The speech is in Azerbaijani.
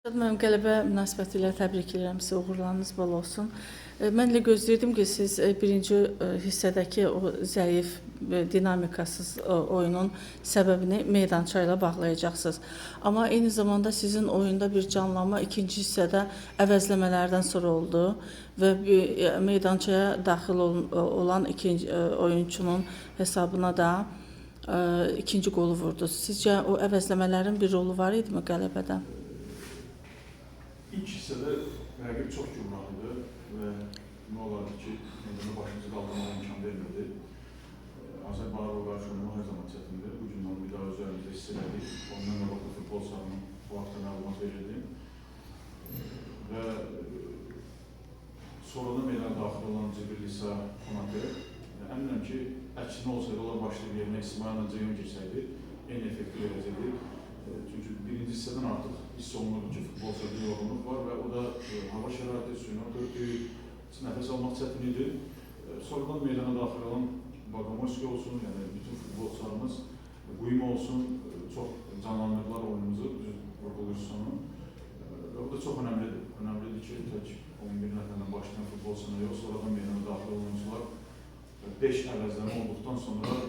Mən qələbə münasibətilə təbrik edirəm sizə, uğurlarınız bol olsun. Mən elə gözləyirdim ki, siz birinci hissədəki o zəif, dinamikasız oyunun səbəbini meydança ilə bağlayacaqsınız. Amma eyni zamanda sizin oyunda bir canlanma ikinci hissədə əvəzləmələrdən sonra oldu və meydançaya daxil olan ikinci oyunçunun hesabına da ikinci qolu vurdu. Sizcə o əvəzləmələrin bir rolu var idimi qələbədə? İlk hissədə rəqib çox gümrahıdır və nə olardı ki, meydana başımızı qaldırmağa imkan vermirdi. Azərbaycanla qarşı oynamaq hər zaman çətindir. Bu gün onu bir daha üzərimizdə hiss elədik. Ondan qabaqda futbol sahanın bu haqda məlumat verildi. Və sonradan meydana daxil olan Cibril İsa Konatı, əminəm ki, əksinə olsaydı, onlar başlayıb yerinə İsmail Ceyhun keçsəydi, en effektiv verəcəkdir. Çünki birinci hissədən artıq hiss olunur ki, futbol səhədə yorğunluq var və o da hava şəraiti, suyun dördüyü, nəfəs almaq çətin idi. Sonradan meydana daxil olan Baqamoyski olsun, yəni bütün futbolçularımız, Quyma olsun, çox canlandırdılar oyunumuzu, vurğuluyoruz sonu. Və o da çox önəmlidir. Önəmlidir ki, tək 11 nəfərlə başlayan futbolçuna yox, sonradan meydana daxil olan oyuncular 5 əvəzləmə olduqdan sonra